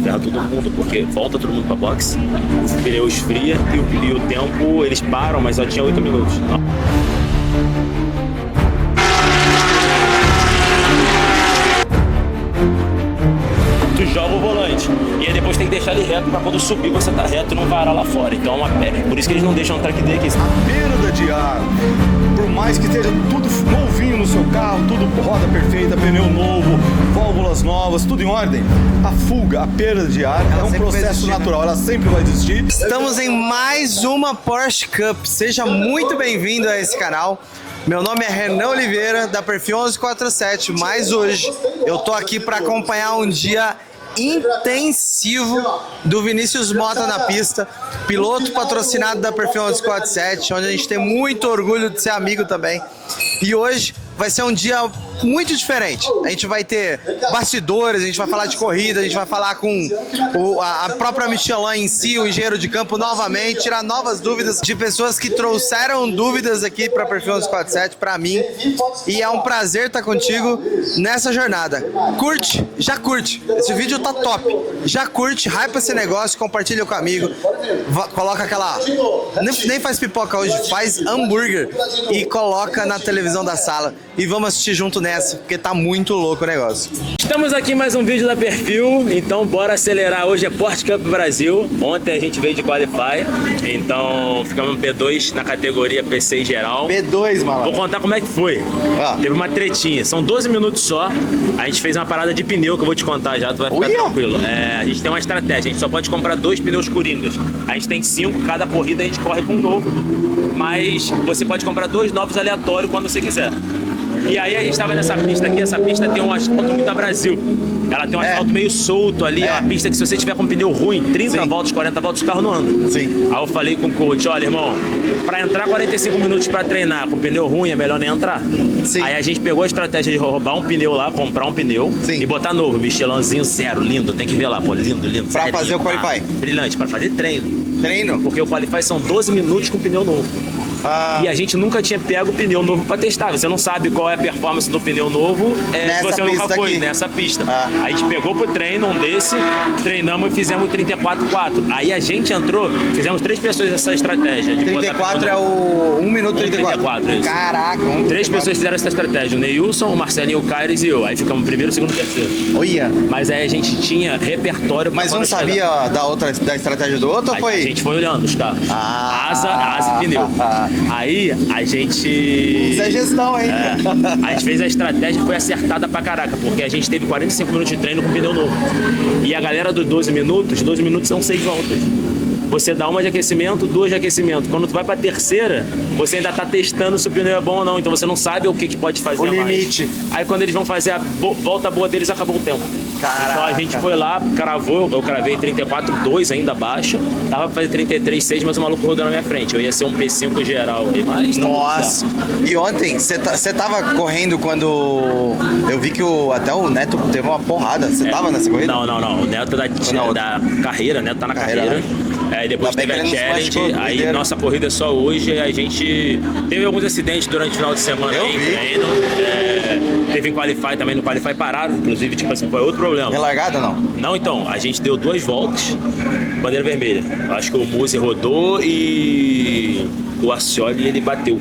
ferra todo mundo, porque volta todo mundo pra boxe, o pneu esfria e o tempo eles param, mas só tinha 8 minutos. Tu joga o volante e aí depois tem que deixar ele reto pra quando subir você tá reto e não varar lá fora. Então por isso que eles não deixam o track day aqui. A perda de ar, por mais que esteja tudo novinho no seu carro, tudo roda perfeita, pneu novo, válvulas novas, tudo em ordem, a fuga, a perda de ar é um processo natural, ela sempre vai existir. Estamos em mais uma Porsche Cup, seja muito bem-vindo a esse canal. Meu nome é Renan Oliveira, da Perfil 1147, mas hoje eu tô aqui para acompanhar um dia intensivo do Vinícius Mota na pista, piloto patrocinado da Perfil 1147, onde a gente tem muito orgulho de ser amigo também. E hoje vai ser um dia muito diferente. A gente vai ter bastidores, a gente vai falar de corrida, a gente vai falar com a própria Michelin em si, o engenheiro de campo novamente, tirar novas dúvidas de pessoas que trouxeram dúvidas aqui para Perfil 1147 para mim. E é um prazer estar contigo nessa jornada. Curte, já curte. Esse vídeo tá top. Já curte, hypa esse negócio, compartilha com o amigo, coloca aquela... Nem faz pipoca hoje, faz hambúrguer e coloca na televisão da sala. E vamos assistir junto nessa, porque tá muito louco o negócio. Estamos aqui em mais um vídeo da Perfil, então bora acelerar. Hoje é Porsche Cup Brasil. Ontem a gente veio de Qualify, então ficamos no P2 na categoria PC geral. P2, mano. Vou contar como é que foi. Teve uma tretinha, são 12 minutos só. A gente fez uma parada de pneu que eu vou te contar já, tu vai ficar tranquilo. A gente tem uma estratégia, a gente só pode comprar 2 pneus coringas. A gente tem 5, cada corrida a gente corre com um novo. Mas você pode comprar 2 novos aleatórios quando você quiser. E aí a gente tava nessa pista aqui, essa pista tem um asfalto muito a Brasil. Ela tem um asfalto meio solto ali, é uma pista que se você tiver com pneu ruim, 30 voltas, 40 voltas, o carro não anda. Sim. Aí eu falei com o coach, olha irmão, pra entrar 45 minutos pra treinar com pneu ruim é melhor nem entrar. Sim. Aí a gente pegou a estratégia de roubar um pneu lá, comprar um pneu e botar novo, Michelinzinho zero, lindo, tem que ver lá, pô, lindo, lindo. Pra fazer o Qualify. Brilhante, pra fazer treino. Treino? Porque o Qualify são 12 minutos com pneu novo. E a gente nunca tinha pego o pneu novo pra testar. Você não sabe qual é a performance do pneu novo se você nunca foi aqui nessa pista. A gente pegou pro treino um desse, treinamos e fizemos 34.4. Aí a gente entrou, fizemos 3 pessoas essa estratégia. 34 é o 1 minuto 34. Isso. Caraca, 3 pessoas fizeram essa estratégia, o Neilson, o Marcelinho, o Caires e eu. Aí ficamos primeiro, segundo e terceiro. Olha. Mas aí a gente tinha repertório. Mas não sabia da estratégia do outro ou foi? A gente foi olhando os carros. Asa e pneu. Aí a gente... Isso é gestão, hein? A gente fez a estratégia que foi acertada pra caraca, porque a gente teve 45 minutos de treino com pneu novo. E a galera dos 12 minutos são 6 voltas. Você dá uma de aquecimento, 2 de aquecimento. Quando tu vai pra terceira, você ainda tá testando se o pneu é bom ou não. Então você não sabe o que pode fazer o limite. Aí quando eles vão fazer a volta boa deles, acabou o tempo. Caraca. Então a gente foi lá, cravou, eu cravei 34.2 ainda abaixo. Tava pra fazer 33.6, mas o maluco rodou na minha frente. Eu ia ser um P5 geral. Mas nossa! E ontem, você tava correndo quando eu vi que até o Neto teve uma porrada. Você tava nessa corrida? Não. O Neto da carreira, Neto tá na carreira. Aí depois teve a challenge, aí nossa corrida é só hoje. A gente teve alguns acidentes durante o final de semana aí, treino. Teve Qualify também, no Qualify pararam, inclusive, tipo assim, foi outro problema. Relargada não? Não, então, a gente deu 2 voltas, bandeira vermelha. Acho que o Musi rodou e o Ascioli ele bateu.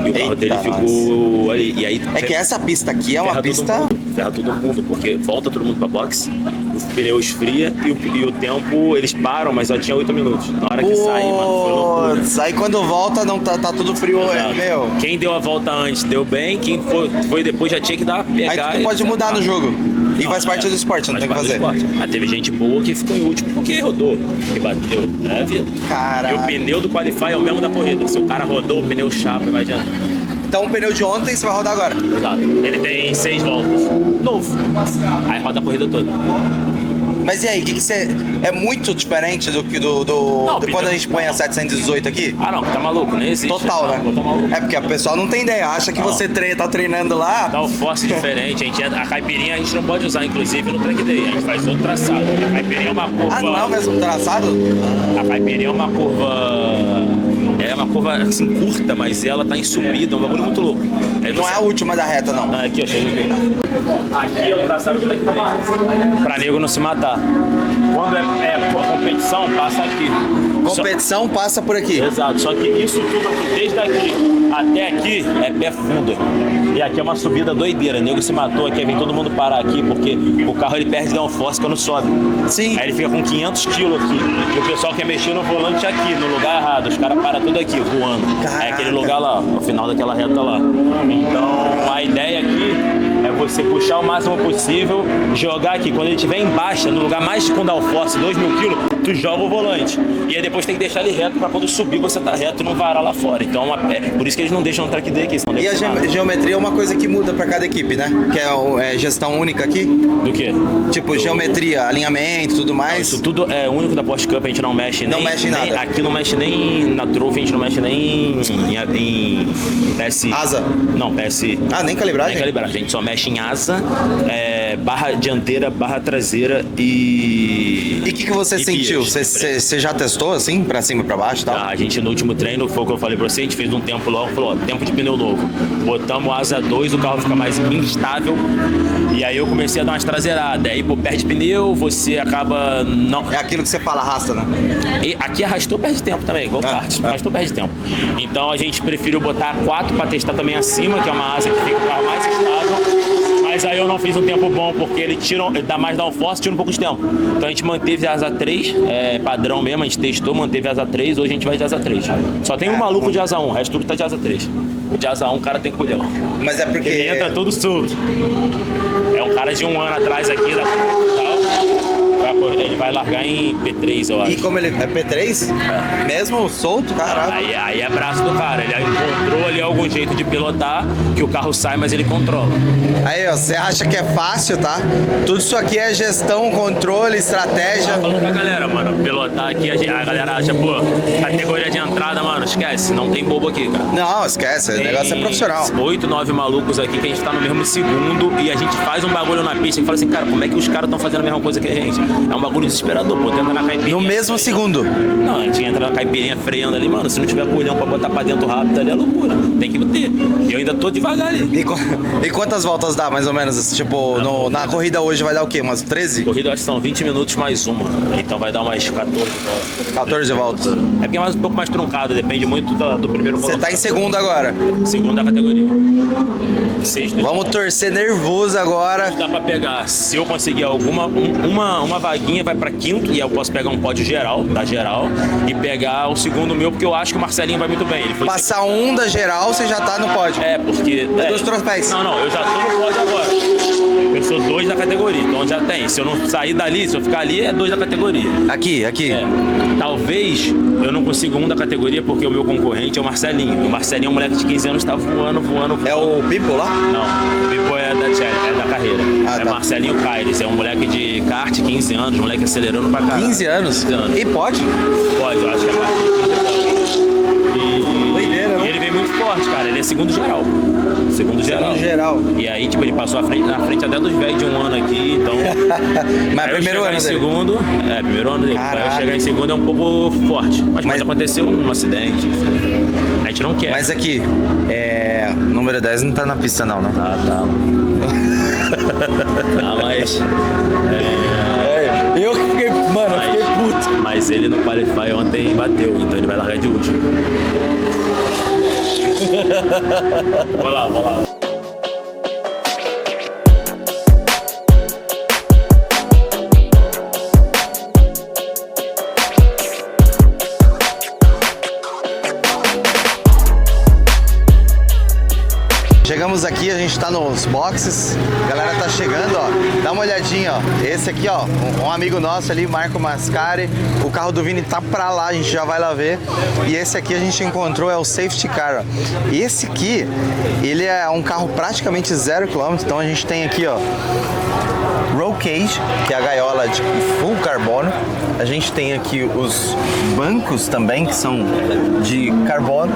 E o carro dele ficou ali. E aí, que essa pista aqui é uma pista... Ferra todo mundo, porque volta todo mundo pra boxe, o pneu esfria e o tempo eles param, mas só tinha 8 minutos. Na hora que sair, mano, foi loucura. Aí quando volta, não tá tudo frio, meu. Quem deu a volta antes deu bem, quem foi depois já tinha que dar pegar. Aí tu pode mudar no jogo. E faz parte do esporte, não tem o que fazer. Mas teve gente boa que ficou em último porque rodou, que bateu. Vida. Caraca. E o pneu do Qualify é o mesmo da corrida. Se o cara rodou, o pneu chapa, vai adianta. Então o pneu de ontem você vai rodar agora? Exato. Ele tem 6 voltas. Novo. Aí roda a corrida toda. Mas e aí, que você... É muito diferente do que do quando a gente põe a 718 aqui? Ah, não, tá maluco, nem existe. Total, né? Tá maluco. É porque a pessoa não tem ideia, acha que você tá treinando lá. Dá o force diferente, a caipirinha a gente não pode usar, inclusive, no track day. A gente faz outro traçado. A caipirinha é uma curva... Ah, não é o mesmo traçado? A caipirinha é uma curva É uma curva assim curta, mas ela tá em subida, é um bagulho muito louco. Não é a última da reta, não. Aqui, ó, chega aqui. Aqui é o traçado daqui pra nego não se matar. Quando é competição, passa aqui. Competição passa por aqui. Exato, só que isso tudo aqui, desde aqui até aqui, é pé fundo. E aqui é uma subida doideira. O nego se matou aqui, vem todo mundo parar aqui, porque o carro ele perde downforce quando sobe. Sim. Aí ele fica com 500 quilos aqui. E o pessoal quer mexer no volante aqui, no lugar errado. Os caras param tudo aqui, voando. Caraca. É aquele lugar lá, no final daquela reta lá. Então, a ideia aqui é você puxar o máximo possível, jogar aqui. Quando ele estiver em baixa, no lugar mais com downforce, 2.000 quilos, tu joga o volante. E aí depois tem que deixar ele reto pra quando subir você tá reto e não varar lá fora. Então, por isso que eles não deixam o track day aqui. E a geometria é uma coisa que muda pra cada equipe, né? Que é gestão única aqui. Do quê? Tipo, geometria, alinhamento, tudo mais. Isso tudo é único da Porsche Cup, a gente não mexe Não nem... mexe em nada. Nem, aqui não mexe nem na Trophy, a gente não mexe nem em PSI. Asa? Não, PSI. Ah, nem calibragem? Nem calibragem, a gente só mexe em asa, barra dianteira, barra traseira e... E o que você sentiu? pias. Você já testou assim, pra cima e pra baixo e tal? A gente no último treino, foi o que eu falei pra você, a gente fez um tempo logo, falou, ó, tempo de pneu novo. Botamos asa 2, o carro fica mais instável. E aí eu comecei a dar umas traseiradas. Aí, pô, perde pneu, você acaba não... É aquilo que você fala, arrasta, né? E aqui arrastou, perde tempo também, igual kart. Arrastou, perde tempo. Então a gente preferiu botar a 4 pra testar também acima, que é uma asa que fica o carro mais estável. Mas aí eu não fiz um tempo bom, porque ele dá mais downforce, tira um pouco de tempo. Então a gente manteve a asa 3, padrão mesmo, a gente testou, manteve a asa 3, hoje a gente vai de asa 3. Só tem um maluco de asa 1, o resto tudo tá de asa 3. De asa 1 o cara tem culhão. Mas é porque... Ele entra todo solto. É um cara de um ano atrás aqui da ele vai largar em P3, eu acho. E como ele é P3? É. Mesmo solto, caraca. Aí é braço do cara. Ele encontrou ali algum jeito de pilotar, que o carro sai, mas ele controla. Aí, ó, você acha que é fácil, tá? Tudo isso aqui é gestão, controle, estratégia. Falando pra galera, mano, pilotar aqui, a galera acha, pô, categoria de entrada, mano, esquece, não tem bobo aqui, cara. Não, esquece, o negócio é profissional. 8, 9 malucos aqui que a gente tá no mesmo segundo e a gente faz um bagulho na pista e fala assim, cara, como é que os caras estão fazendo a mesma coisa que a gente? É um bagulho desesperador, pô, tenta na caipirinha. No mesmo segundo? Não, a gente entra na caipirinha freando ali, mano, se não tiver colhão pra botar pra dentro rápido ali é loucura, tem que ter. E eu ainda tô devagar ali. E quantas voltas dá, mais ou menos? Tipo, na corrida hoje vai dar o quê? Umas 13? Corrida, acho que são 20 minutos mais uma, então vai dar umas 14 voltas. 14 voltas. É porque é um pouco mais truncado, depende muito do primeiro Você tá em segundo agora? Segunda categoria. Sexto. Vamos torcer nervoso agora. Dá pra pegar, se eu conseguir uma vaguinha, vai pra quinto, e eu posso pegar um pódio geral, da geral, e pegar o segundo meu, porque eu acho que o Marcelinho vai muito bem. Ele foi Passar um da geral, você já tá no pódio. Porque... Dos troféus. Não, eu já tô no pódio agora. Eu sou 2 da categoria, então já tem. Se eu não sair dali, se eu ficar ali, é 2 da categoria. Aqui. Talvez eu não consiga 1 da categoria, porque o meu concorrente é o Marcelinho. O Marcelinho é um moleque de 15 anos, tá voando. É o Pipo lá? Não, o Pipo é da carreira. Ah, é tá. Marcelinho Caires, é um moleque de kart, 15 anos, moleque acelerando pra caralho. 15 anos? 15 anos. E pode? Pode, eu acho que é mais de 15 anos. Doideira, né? E ele vem muito forte, cara. Ele é segundo geral. Segundo geral. E aí, tipo, ele passou na frente até dos velhos de um ano aqui, então... Mas primeiro ano em dele. segundo, primeiro ano dele. Pra eu Caraca. chegar em segundo é um pouco forte. Mas aconteceu um acidente. A gente não quer. Mas aqui, número 10 não tá na pista não, né? Tá. Mas... Eu que fiquei, mano, eu fiquei puto. Mas ele no Qualify ontem bateu, então ele vai largar de último. Vamos lá. Chegamos aqui, a gente tá nos boxes, a galera tá chegando, ó, dá uma olhadinha, ó, esse aqui, ó, um amigo nosso ali, Marco Mascari, o carro do Vini tá pra lá, a gente já vai lá ver, e esse aqui a gente encontrou, é o Safety Car, ó. E esse aqui, ele é um carro praticamente 0 km, então a gente tem aqui, ó, Roll Cage, que é a gaiola de full carbono, A gente tem aqui os bancos também, que são de carbono.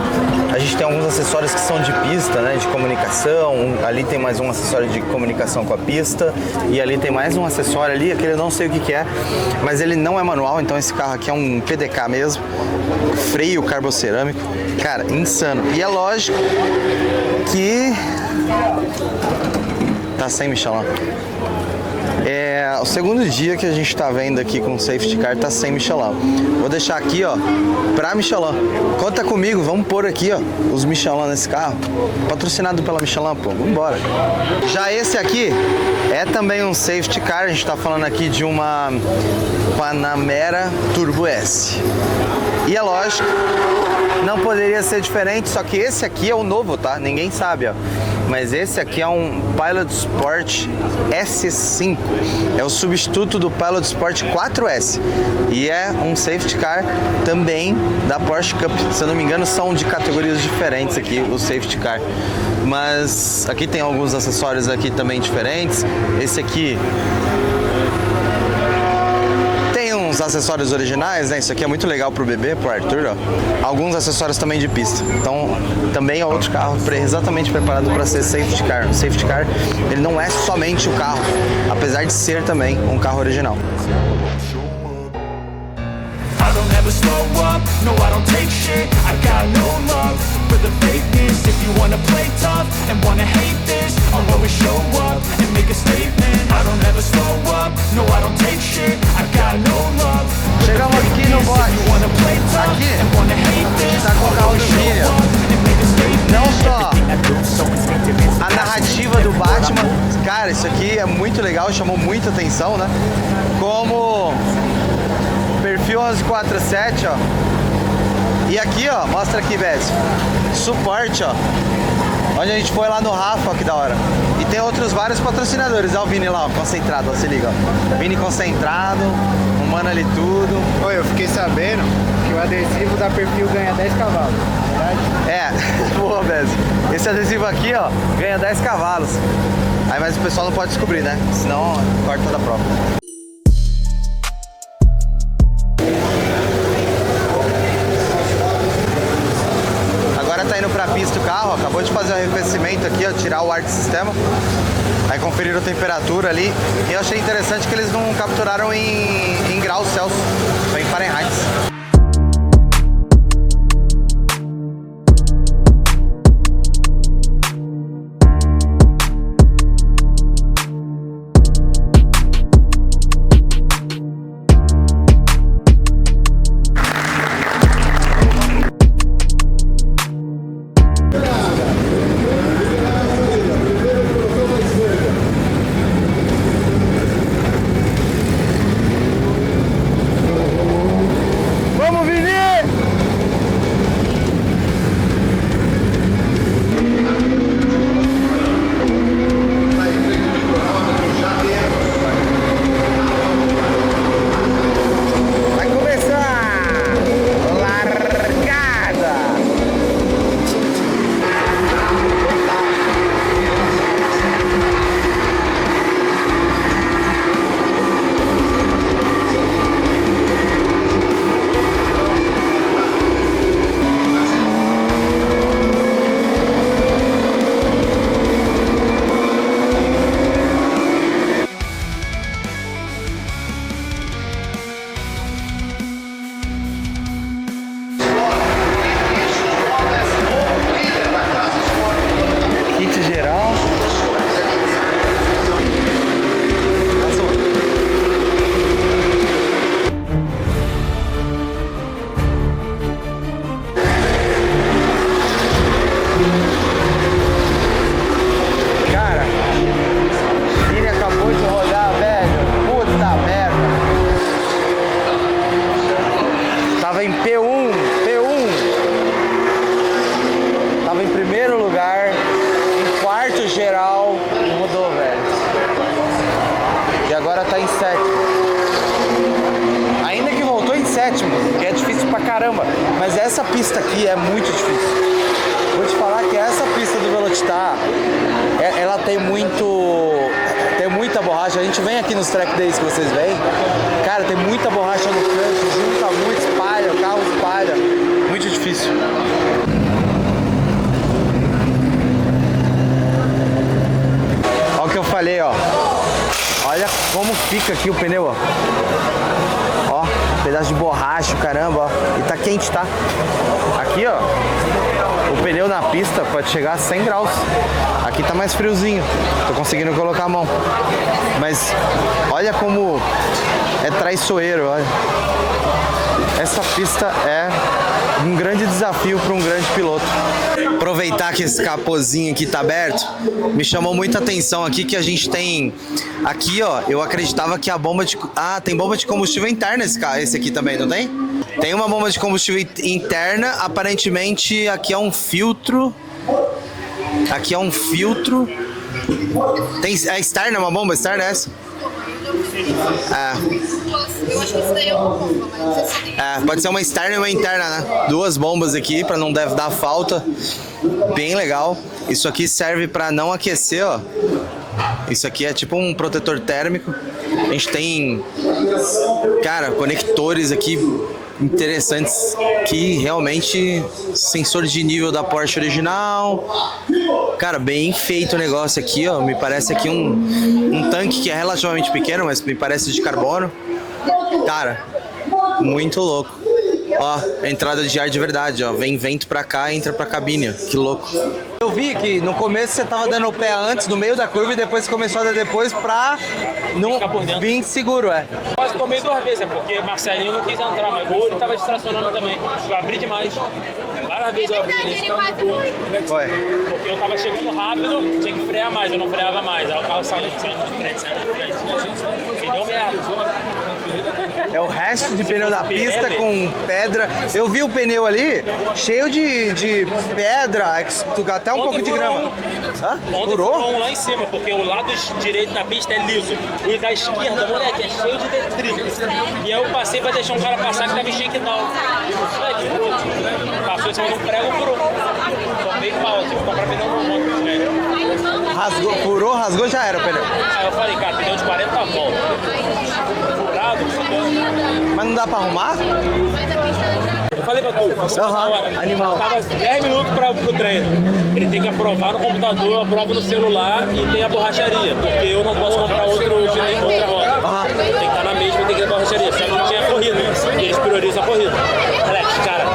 A gente tem alguns acessórios que são de pista, né, de comunicação. Ali tem mais um acessório de comunicação com a pista. E ali tem mais um acessório ali, aquele eu não sei o que é, mas ele não é manual, então esse carro aqui é um PDK mesmo. Freio carbocerâmico. Cara, insano. E é lógico que tá sem Michelin. É o segundo dia que a gente tá vendo aqui com o safety car, tá sem Michelin. Vou deixar aqui, ó, pra Michelin. Conta comigo, vamos pôr aqui, ó, os Michelin nesse carro. Patrocinado pela Michelin, pô, vambora. Já esse aqui é também um safety car, a gente tá falando aqui de uma Panamera Turbo S. E é lógico, não poderia ser diferente, só que esse aqui é o novo, tá? Ninguém sabe, ó. Mas esse aqui é um Pilot Sport S5. É o substituto do Pilot Sport 4S. E é um safety car também da Porsche Cup. Se eu não me engano, são de categorias diferentes aqui, o safety car. Mas aqui tem alguns acessórios aqui também diferentes. Esse aqui uns acessórios originais, né? Isso aqui é muito legal pro bebê, pro Arthur, ó. Alguns acessórios também de pista. Então, também é outro carro exatamente preparado para ser safety car. O safety car, ele não é somente o carro, apesar de ser também um carro original. I don't ever slow up, no I don't take shit. I got no love for the fakeness. If you wanna play tough and wanna hate this, I'll always show up and make a statement. I don't ever slow up, no I don't take shit. I got no love for the Chegamos aqui no box. If you wanna play tough Aqui, and wanna hate this, tá com o carro do Vini. Não só a narrativa do Batman, cara, isso aqui é muito legal, chamou muita atenção, né? Como perfil 1147, ó. E aqui, ó, mostra aqui, Bézio. Suporte, ó. Onde a gente foi lá no Rafa, ó, que da hora. E tem outros vários patrocinadores. Olha o Vini lá, ó, concentrado, ó, se liga, ó. Vini concentrado, humano ali tudo. Oi, eu fiquei sabendo que o adesivo da Perfil ganha 10 cavalos, verdade? É, boa, Bézio. Esse adesivo aqui, ó, ganha 10 cavalos. Aí, mas o pessoal não pode descobrir, né? Senão, corta da prova. Tá indo pra pista o carro, acabou de fazer o arrefecimento aqui, ó, tirar o ar do sistema. Aí conferiram a temperatura ali. E eu achei interessante que eles não capturaram em graus Celsius, foi em Fahrenheit. agora tá em sétimo. Ainda que voltou em sétimo, que é difícil pra caramba. Mas essa pista aqui é muito difícil. Vou te falar que essa pista do Velocitar, ela tem muita borracha. A gente vem aqui nos track days que vocês veem, cara, tem muita borracha no fica aqui o pneu, ó. Ó, pedaço de borracha, caramba, ó. E tá quente, tá? Aqui, ó, o pneu na pista pode chegar a 100 graus. Aqui tá mais friozinho. Tô conseguindo colocar a mão. Mas olha como é traiçoeiro, olha. Essa pista é um grande desafio para um grande piloto. Aproveitar que esse capozinho aqui tá aberto, me chamou muita atenção aqui que a gente tem aqui, ó, eu acreditava que a bomba de... Ah, tem bomba de combustível interna esse aqui também, não tem? Tem uma bomba de combustível interna, aparentemente aqui é um filtro. Aqui é um filtro. Tem é externa, uma bomba externa essa? Eu acho que isso daí é uma bomba, mas não sei se tem. Pode ser uma externa e uma interna, né? Duas bombas aqui pra não deve dar falta. Bem legal. Isso aqui serve pra não aquecer, ó. Isso aqui é tipo um protetor térmico. A gente tem, cara, conectores aqui interessantes que realmente sensor de nível da Porsche original. Cara, bem feito o negócio aqui, ó. Me parece aqui um tanque que é relativamente pequeno, mas me parece de carbono. Cara, muito louco. Ó, entrada de ar de verdade, ó. Vem vento pra cá e entra pra cabine, ó. Que louco. Eu vi que no começo você tava dando o pé antes, no meio da curva, e depois você começou a dar depois pra não vir seguro, é. Quase tomei 2 vezes, porque Marcelinho não quis entrar, mas o ele tava distracionando também. Eu abri demais. Várias vezes eu abri nesse Foi. porque eu tava chegando rápido, tinha que frear mais, eu não freava mais. Aí o carro saiu de frente. Me deu merda. É o resto de pneu da pista com pedra. Eu vi o pneu ali cheio de pedra, até um pouco de grama. Hã? Ontem Furou? um lá em cima, porque o lado direito da pista é liso. E da esquerda, moleque, é cheio de detritos. E aí eu passei pra deixar um cara passar que tava em shakedown. Passou em cima de um prego, furou. Tomei pau, tive que comprar pneu no monte, velho. Rasgou, furou, rasgou, já era o pneu. Aí eu falei, cara, pneu de 40 voltas. Furado, fudeu. Mas não dá pra arrumar? Eu falei pra tu, Animal. tava 10 minutos pro treino. Ele tem que aprovar no computador, aprova no celular e tem a borracharia. Porque eu não posso comprar outra roda. Tem que estar na mesma e tem que ir na borracharia. Só que não tinha corrida. E eles priorizam a corrida. Alex, cara,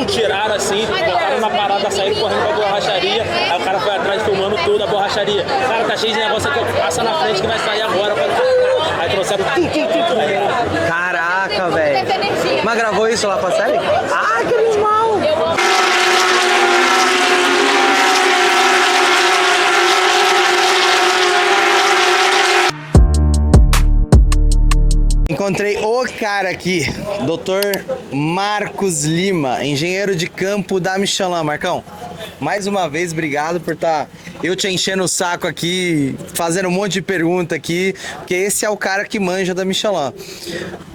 tiraram assim, botaram na parada, saíram correndo pra borracharia. Aí o cara foi atrás filmando tudo a borracharia. Cara, tá cheio de negócio aqui, passa na frente que vai sair agora. Aí trouxeram Caraca, velho. Mas gravou isso lá pra série? Ah, que animal! Encontrei o cara aqui, Dr. Marcos Lima, engenheiro de campo da Michelin. Marcão, mais uma vez, obrigado por estar eu te enchendo o saco aqui, fazendo um monte de pergunta aqui, porque esse é o cara que manja da Michelin.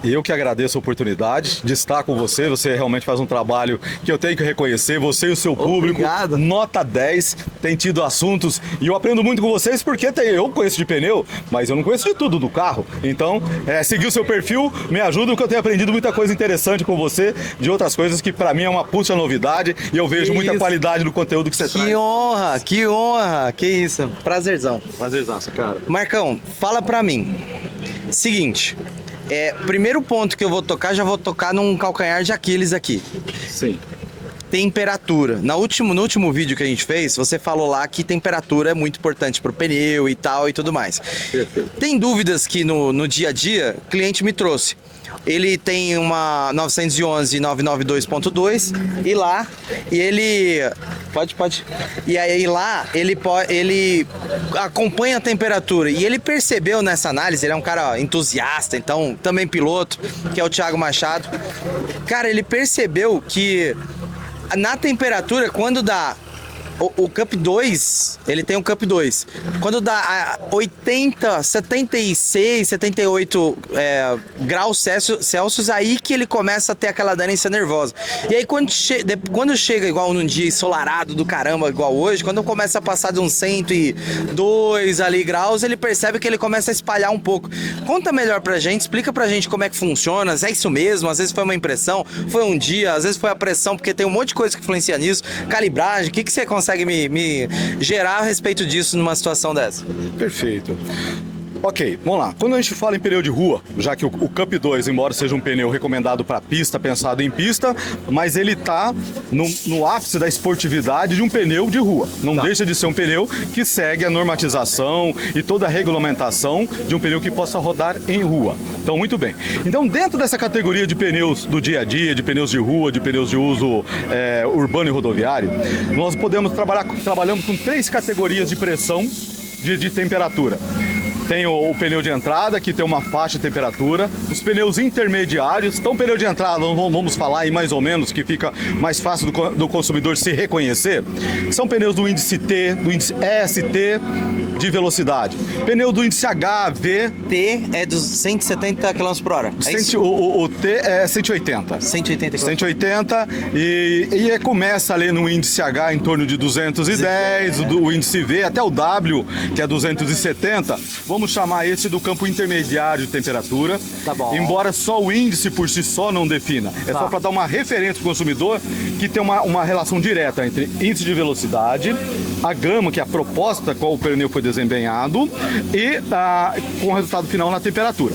Eu que agradeço a oportunidade de estar com você. Você realmente faz um trabalho que eu tenho que reconhecer. Você e o seu público. Obrigado. Nota 10. Tem tido assuntos e eu aprendo muito com vocês porque eu conheço de pneu, mas eu não conheço de tudo do carro. Então, seguir o seu perfil me ajuda, porque eu tenho aprendido muita coisa interessante com você, de outras coisas que pra mim é uma puta novidade e eu vejo muita qualidade no conteúdo que você traz. Que honra, que honra. Que isso, prazerzão. Prazerzaço, cara. Marcão, fala pra mim. Seguinte, primeiro ponto que eu vou tocar, já vou tocar num calcanhar de Aquiles aqui. Sim. Temperatura. No último vídeo que a gente fez, você falou lá que temperatura é muito importante pro pneu e tal e tudo mais. Perfeito. Tem dúvidas que no dia a dia, o cliente me trouxe. Ele tem uma 911 992.2 e lá, e ele... Pode. E aí lá, ele acompanha a temperatura. E ele percebeu nessa análise, ele é um cara entusiasta, então também piloto, que é o Thiago Machado. Cara, ele percebeu que na temperatura, quando dá o Cup 2, ele tem um Cup 2. Quando dá 80, 76, 78 graus Celsius, aí que ele começa a ter aquela aderência nervosa. E aí quando chega igual num dia ensolarado do caramba, igual hoje, quando começa a passar de uns 102 ali graus, ele percebe que ele começa a espalhar um pouco. Conta melhor pra gente, explica pra gente como é que funciona, é isso mesmo, às vezes foi uma impressão, foi um dia, às vezes foi a pressão, porque tem um monte de coisa que influencia nisso, calibragem, o que você consegue me gerar a respeito disso numa situação dessa? Perfeito. Ok, vamos lá. Quando a gente fala em pneu de rua, já que o Cup 2, embora seja um pneu recomendado para pista, pensado em pista, mas ele está no ápice da esportividade de um pneu de rua. Não deixa de ser um pneu que segue a normatização e toda a regulamentação de um pneu que possa rodar em rua. Então, muito bem. Então, dentro dessa categoria de pneus do dia a dia, de pneus de rua, de pneus de uso urbano e rodoviário, nós trabalhamos com 3 categorias de pressão de temperatura. Tem o pneu de entrada, que tem uma faixa de temperatura. Os pneus intermediários. Então, o pneu de entrada, vamos falar aí mais ou menos, que fica mais fácil do consumidor se reconhecer. São pneus do índice T, do índice ST de velocidade. Pneu do índice HV. T é dos 170 km por hora. O T é 180. 180 km. 180 e começa ali no índice H em torno de 210, o índice V até o W, que é 270. Vamos chamar esse do campo intermediário de temperatura. Tá bom. Embora só o índice por si só não defina. É só para dar uma referência para o consumidor que tem uma relação direta entre índice de velocidade, a gama, que é a proposta qual o pneu foi desempenhado, e com o resultado final na temperatura.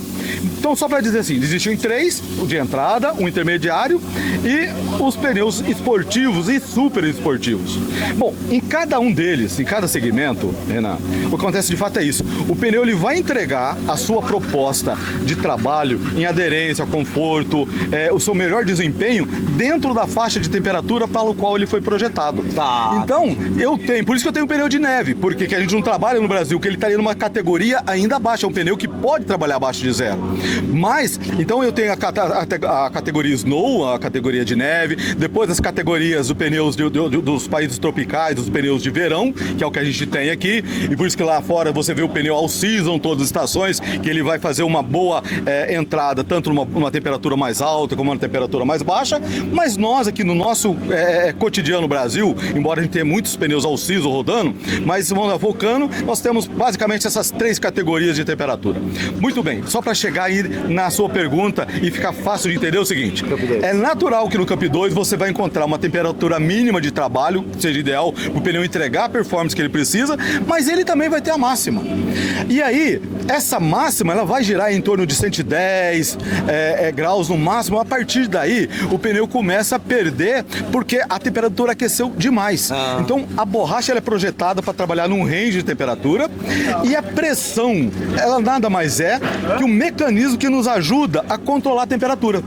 Então, só para dizer assim, existem 3, o de entrada, o intermediário e os pneus esportivos e super esportivos. Bom, em cada um deles, em cada segmento, Renan, o que acontece de fato é isso. O pneu ele vai entregar a sua proposta de trabalho em aderência, conforto, o seu melhor desempenho dentro da faixa de temperatura para o qual ele foi projetado. Então, por isso que eu tenho um pneu de neve, porque que a gente não trabalha no Brasil, que ele estaria numa categoria ainda abaixo, é um pneu que pode trabalhar abaixo de 0. Mas, então eu tenho a categoria Snow, a categoria de neve, depois as categorias dos pneus dos países tropicais, dos pneus de verão, que é o que a gente tem aqui, e por isso que lá fora você vê o pneu all season, todas as estações, que ele vai fazer uma boa entrada, tanto numa temperatura mais alta como numa temperatura mais baixa, mas nós aqui no nosso cotidiano Brasil, embora a gente tenha muitos pneus all season rodando, mas focando, nós temos basicamente essas 3 categorias de temperatura. Muito bem, só para chegar aí na sua pergunta e ficar fácil de entender o seguinte, é natural que no Cup 2 você vai encontrar uma temperatura mínima de trabalho, seja ideal para o pneu entregar a performance que ele precisa, mas ele também vai ter a máxima. E aí, essa máxima ela vai girar em torno de 110 graus no máximo. A partir daí, o pneu começa a perder porque a temperatura aqueceu demais. Então, a borracha ela é projetada para trabalhar num range de temperatura e a pressão, ela nada mais é que um mecanismo que nos ajuda a controlar a temperatura.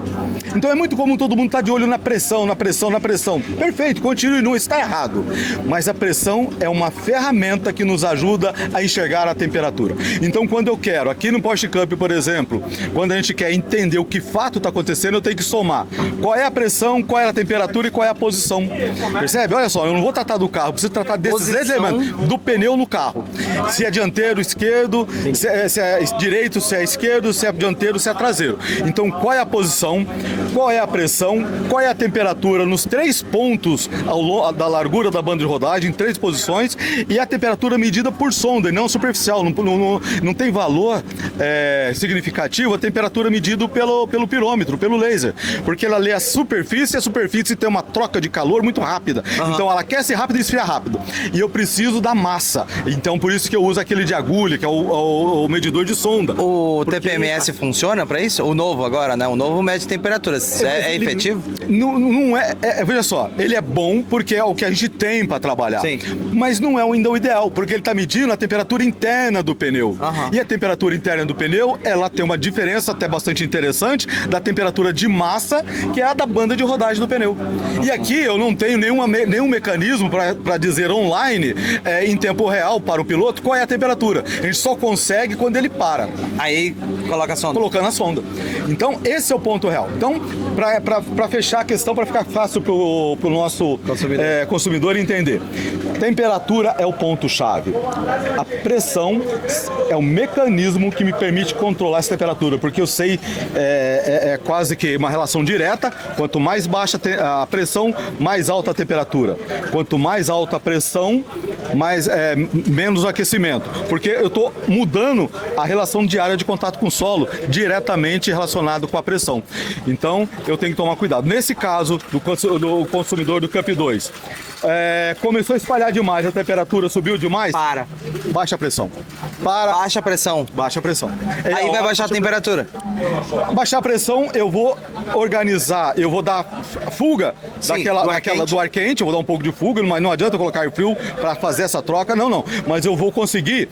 Então, é muito comum todo mundo estar de olho na pressão, na pressão, na pressão. Perfeito, continue, não está errado. Mas a pressão é uma ferramenta que nos ajuda a enxergar a temperatura. Então, quando eu quero, aqui no Porsche Cup, por exemplo, quando a gente quer entender o que fato está acontecendo, eu tenho que somar qual é a pressão, qual é a temperatura e qual é a posição. Percebe? Olha só, eu não vou tratar do carro, preciso tratar desses elementos, do pneu no carro. Se é dianteiro, esquerdo, se é direito, se é esquerdo, se é dianteiro, se é traseiro. Então, qual é a posição, qual é a pressão, qual é a temperatura nos 3 pontos da largura da banda de rodagem, em 3 posições, e a temperatura medida por sonda, e não superficial. Não tem valor significativo a temperatura medida pelo pirômetro, pelo laser, porque ela lê a superfície, e a superfície tem uma troca de calor muito rápida. Então ela aquece rápido e esfria rápido. E eu preciso da massa. Então por isso que eu uso aquele de agulha, que é o medidor de sonda. O TPMS funciona para isso? O novo agora, né? O novo mede temperatura. É efetivo? Não é. Veja só, ele é bom porque é o que a gente tem para trabalhar. Sim. Mas não é ainda o ideal, porque ele está medindo a temperatura interna do pneu. E a temperatura interna do pneu, ela tem uma diferença até bastante interessante da temperatura de massa, que é a da banda de rodagem do pneu. E aqui eu não tenho nenhum mecanismo para dizer online, em tempo real, para o piloto, qual é a temperatura. A gente só consegue quando ele para. Aí coloca a sonda. Colocando a sonda. Então, esse é o ponto real. Então, para fechar a questão, para ficar fácil para o nosso consumidor entender. Temperatura é o ponto-chave. A pressão é o mecanismo que me permite controlar essa temperatura, porque eu sei, quase que uma relação direta, quanto mais baixa a pressão, mais alta a temperatura. Quanto mais alta a pressão, menos o aquecimento, porque eu estou mudando a relação diária de contato com o solo, diretamente relacionado com a pressão. Então, Então, eu tenho que tomar cuidado. Nesse caso, do consumidor do Cup 2, começou a espalhar demais, a temperatura subiu demais. Para. Baixa a pressão. Baixa a pressão. Baixa a pressão. Aí vai baixar a temperatura. Baixar a pressão, eu vou organizar, eu vou dar fuga do ar quente, eu vou dar um pouco de fuga, mas não adianta colocar ar frio para fazer essa troca, não. Mas eu vou conseguir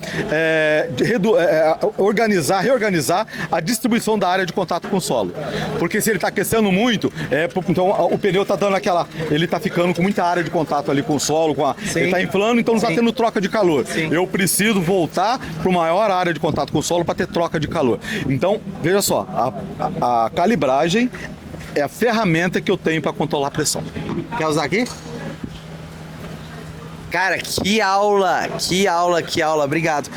reorganizar a distribuição da área de contato com o solo. Porque se ele está aquecendo muito, então o pneu está dando ele está ficando com muita área de contato ali com o solo, ele está inflando, então não está tendo troca de calor. Sim. Eu preciso voltar para uma maior área de contato com o solo para ter troca de calor. Então, veja só, a calibragem é a ferramenta que eu tenho para controlar a pressão. Quer usar aqui? Cara, que aula, obrigado.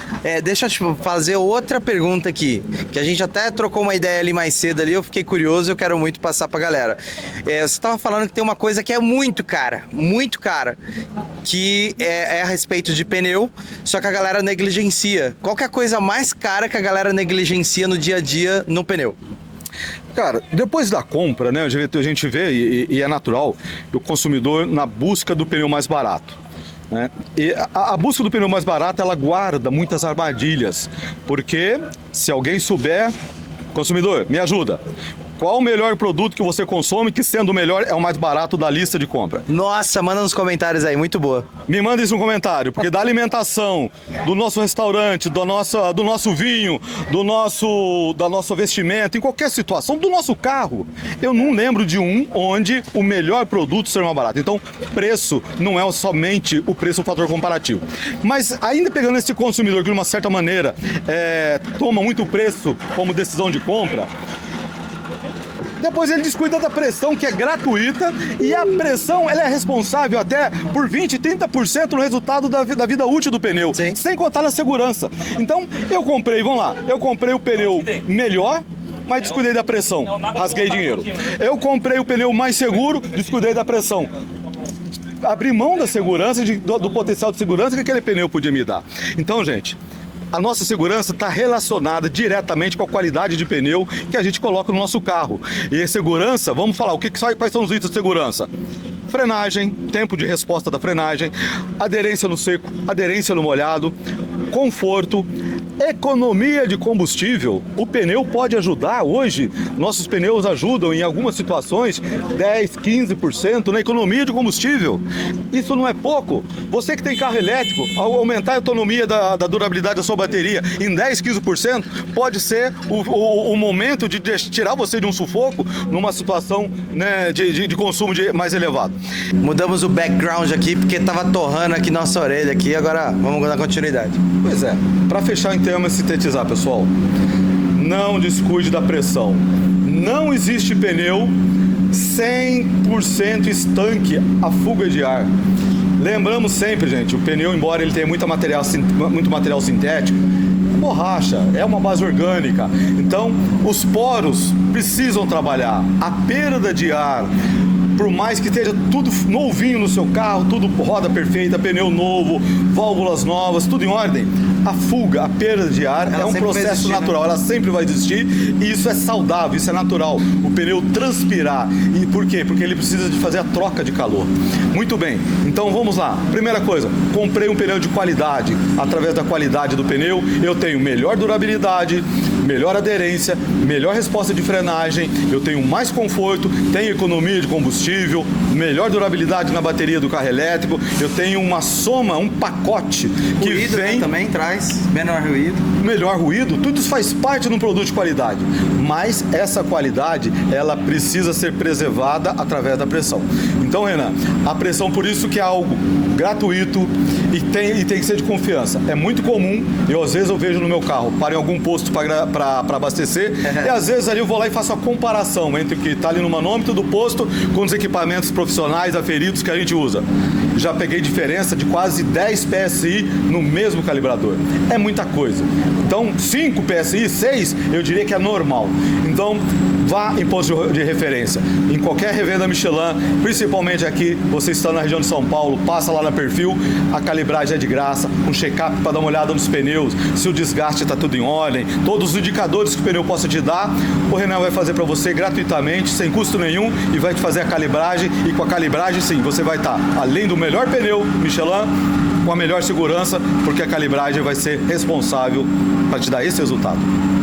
Deixa eu te fazer outra pergunta aqui, que a gente até trocou uma ideia ali mais cedo ali, eu fiquei curioso e eu quero muito passar pra galera. Você estava falando que tem uma coisa que é muito cara, que é a respeito de pneu, só que a galera negligencia. Qual que é a coisa mais cara que a galera negligencia no dia a dia no pneu? Cara, depois da compra, né, a gente vê, e é natural, o consumidor na busca do pneu mais barato. Né? E a busca do pneu mais barato, ela guarda muitas armadilhas, porque se alguém souber, consumidor, me ajuda. Qual o melhor produto que você consome que, sendo o melhor, é o mais barato da lista de compra? Nossa, manda nos comentários aí, muito boa. Me manda isso no comentário, porque da alimentação, do nosso restaurante, do nosso vinho, do nosso vestimento, em qualquer situação, do nosso carro, eu não lembro de onde o melhor produto seja mais barato. Então, preço não é somente o preço, o fator comparativo. Mas ainda pegando esse consumidor que, de uma certa maneira, toma muito preço como decisão de compra, depois ele descuida da pressão, que é gratuita, e a pressão ela é responsável até por 20%, 30% no resultado da vida útil do pneu. Sim. Sem contar na segurança. Então, eu comprei o pneu melhor, mas descuidei da pressão, rasguei dinheiro. Eu comprei o pneu mais seguro, descuidei da pressão. Abri mão da segurança, do potencial de segurança que aquele pneu podia me dar. Então, gente, a nossa segurança está relacionada diretamente com a qualidade de pneu que a gente coloca no nosso carro. E a segurança, vamos falar, quais são os itens de segurança? Frenagem, tempo de resposta da frenagem, aderência no seco, aderência no molhado, conforto, economia de combustível. O pneu pode ajudar hoje, nossos pneus ajudam em algumas situações 10, 15% na economia de combustível. Isso não é pouco. Você que tem carro elétrico, ao aumentar a autonomia da durabilidade da sua bateria em 10, 15%, pode ser o momento de tirar você de um sufoco numa situação, né, de consumo mais elevado. Mudamos o background aqui porque tava torrando aqui nossa orelha aqui, agora vamos dar continuidade. Pois é, para fechar em termos e sintetizar, pessoal, não descuide da pressão. Não existe pneu 100% estanque a fuga de ar. Lembramos sempre, gente, o pneu, embora ele tenha muito material sintético, é borracha, é uma base orgânica. Então, os poros precisam trabalhar. A perda de ar, por mais que esteja tudo novinho no seu carro, tudo roda perfeita, pneu novo, válvulas novas, tudo em ordem, a fuga, a perda de ar é um processo natural, ela sempre vai existir, e isso é saudável, isso é natural. O pneu transpirar. E por quê? Porque ele precisa de fazer a troca de calor. Muito bem, então vamos lá. Primeira coisa, comprei um pneu de qualidade. Através da qualidade do pneu, eu tenho melhor durabilidade, melhor aderência, melhor resposta de frenagem, eu tenho mais conforto, tenho economia de combustível, melhor durabilidade na bateria do carro elétrico, eu tenho uma soma, um pacote que ruído, vem... né, também traz menor ruído. Melhor ruído, tudo isso faz parte de um produto de qualidade, mas essa qualidade, ela precisa ser preservada através da pressão. Então, Renan, a pressão, por isso que é algo gratuito e tem que ser de confiança. É muito comum, às vezes eu vejo no meu carro, paro em algum posto para abastecer, e às vezes ali eu vou lá e faço a comparação entre o que está ali no manômetro do posto com os equipamentos profissionais aferidos que a gente usa. Já peguei diferença de quase 10 PSI no mesmo calibrador. É muita coisa. Então, 5 PSI, 6, eu diria que é normal. Então, vá em posto de referência. Em qualquer revenda Michelin, principalmente aqui, você está na região de São Paulo, passa lá na Perfil, a calibragem é de graça, um check-up para dar uma olhada nos pneus, se o desgaste está tudo em ordem, todos os indicadores que o pneu possa te dar, o Renan vai fazer para você gratuitamente, sem custo nenhum, e vai te fazer a calibragem, e com a calibragem sim, você vai estar além do melhor pneu Michelin, com a melhor segurança, porque a calibragem vai ser responsável para te dar esse resultado.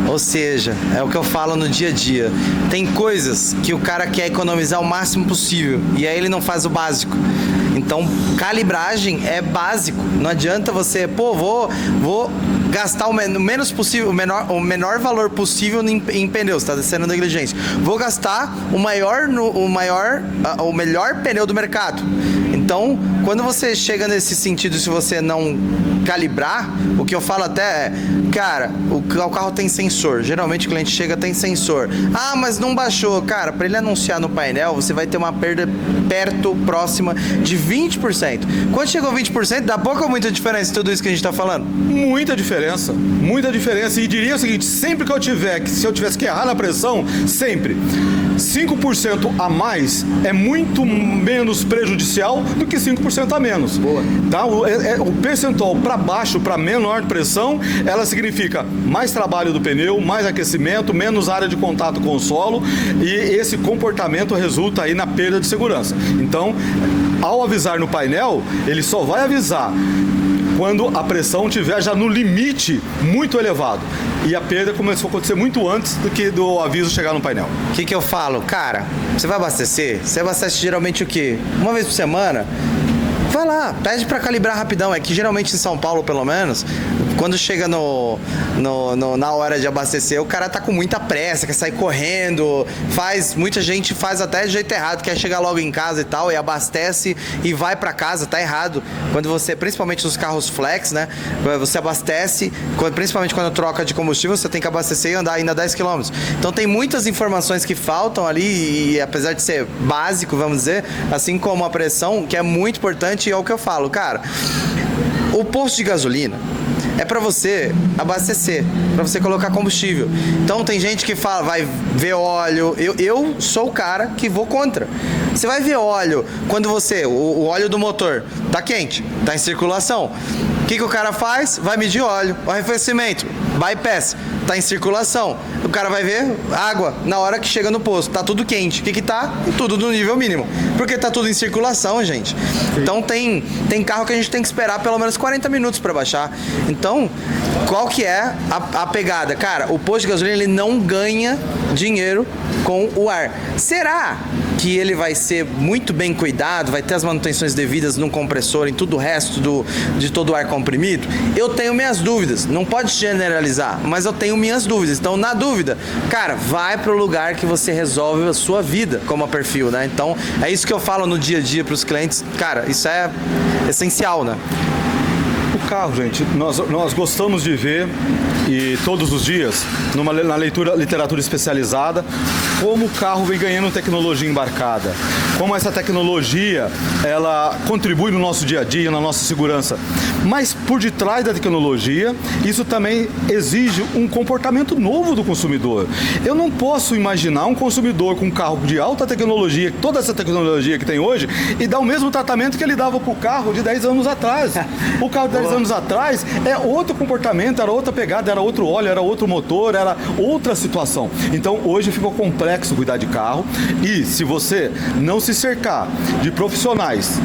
Ou seja, é o que eu falo no dia a dia. Tem coisas que o cara quer economizar o máximo possível e aí ele não faz o básico. Então, calibragem é básico. Não adianta você, vou gastar o menos possível, o menor valor possível em pneus, tá sendo negligência. Vou gastar o melhor pneu do mercado. Então, quando você chega nesse sentido, se você não calibrar, o que eu falo até é, cara, o carro tem sensor. Geralmente o cliente chega, tem sensor. Ah, mas não baixou. Cara, para ele anunciar no painel, você vai ter uma perda próxima de 20%. Quando chegou 20%, dá pouca ou muita diferença em tudo isso que a gente tá falando? Muita diferença, muita diferença. E diria o seguinte, sempre que eu se eu tivesse que errar na pressão, sempre 5% a mais é muito menos prejudicial do que 5% a menos. Boa. Tá? O percentual para baixo, para menor pressão, ela significa mais trabalho do pneu, mais aquecimento, menos área de contato com o solo, e esse comportamento resulta aí na perda de segurança. Então, ao avisar no painel, ele só vai avisar quando a pressão estiver já no limite muito elevado. E a perda começou a acontecer muito antes do que do aviso chegar no painel. O que eu falo? Cara, você vai abastecer? Você abastece geralmente o quê? Uma vez por semana? Vai lá, pede pra calibrar rapidão. É que geralmente em São Paulo, pelo menos, quando chega na hora de abastecer, o cara tá com muita pressa, quer sair correndo, muita gente faz até de jeito errado, quer chegar logo em casa e tal, e abastece e vai pra casa, tá errado. Quando você, principalmente nos carros flex, né, você abastece, principalmente quando troca de combustível, você tem que abastecer e andar ainda 10 km. Então tem muitas informações que faltam ali, e apesar de ser básico, vamos dizer, assim como a pressão, que é muito importante, e é o que eu falo, cara, o posto de gasolina é para você abastecer, para você colocar combustível. Então tem gente que fala, vai ver óleo. Eu sou o cara que vou contra. Você vai ver óleo quando o óleo do motor tá quente, tá em circulação. O que o cara faz? Vai medir óleo. O arrefecimento, bypass, tá em circulação. O cara vai ver água na hora que chega no posto. Tá tudo quente. O que tá? Tudo no nível mínimo. Porque tá tudo em circulação, gente. Então tem carro que a gente tem que esperar pelo menos 40 minutos para baixar. Então, qual que é a pegada? Cara, o posto de gasolina ele não ganha dinheiro com o ar. Será que ele vai ser muito bem cuidado, vai ter as manutenções devidas no compressor, em tudo o resto de todo o ar comprimido? Eu tenho minhas dúvidas, não pode generalizar, mas eu tenho minhas dúvidas. Então, na dúvida, cara, vai pro lugar que você resolve a sua vida como a Perfil, né? Então, é isso que eu falo no dia a dia pros clientes. Cara, isso é essencial, né? O carro, gente, nós gostamos de ver, e todos os dias, na literatura especializada, como o carro vem ganhando tecnologia embarcada, como essa tecnologia ela contribui no nosso dia a dia, na nossa segurança. Mas por detrás da tecnologia, isso também exige um comportamento novo do consumidor. Eu não posso imaginar um consumidor com um carro de alta tecnologia, toda essa tecnologia que tem hoje, e dar o mesmo tratamento que ele dava para o carro de 10 anos atrás. O carro de 10 anos atrás é outro comportamento, era outra pegada, era outro óleo, era outro motor, era outra situação. Então hoje ficou complexo cuidar de carro, e se você não se cercar de profissionais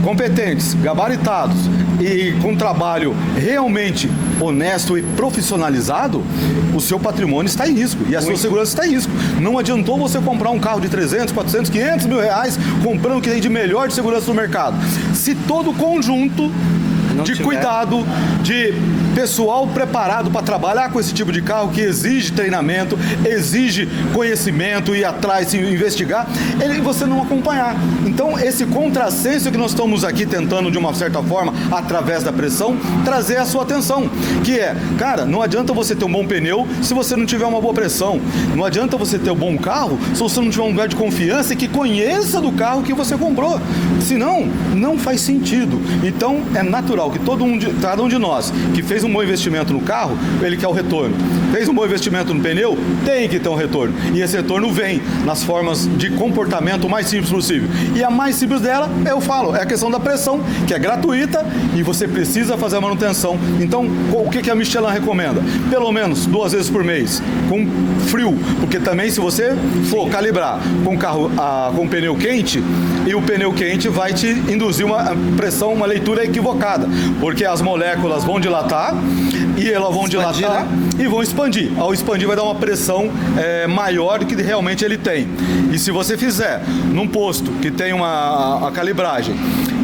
competentes, gabaritados e com trabalho realmente honesto e profissionalizado, o seu patrimônio está em risco e a sua segurança está em risco. Não adiantou você comprar um carro de 300, 400, 500 mil reais comprando o que tem de melhor de segurança no mercado. Se todo o conjunto de cuidado, de pessoal preparado para trabalhar com esse tipo de carro que exige treinamento, exige conhecimento, ir atrás, investigar, você não acompanhar. Então, esse contrassenso que nós estamos aqui tentando, de uma certa forma, através da pressão, trazer a sua atenção, que é, cara, não adianta você ter um bom pneu se você não tiver uma boa pressão. Não adianta você ter um bom carro se você não tiver um lugar de confiança e que conheça do carro que você comprou. Senão, não faz sentido. Então, é natural que cada um de nós que fez fez um bom investimento no carro, ele quer o retorno. Fez um bom investimento no pneu, tem que ter um retorno. E esse retorno vem nas formas de comportamento mais simples possível. E a mais simples dela, eu falo, é a questão da pressão, que é gratuita e você precisa fazer a manutenção. Então, o que a Michelin recomenda? Pelo menos 2 vezes por mês, com frio, porque também se você for calibrar com o carro com pneu quente, e o pneu quente vai te induzir uma pressão, uma leitura equivocada, porque as moléculas vão dilatar e elas vão dilatar e vão expandir. Ao expandir vai dar uma pressão maior do que realmente ele tem. E se você fizer num posto que tem a calibragem,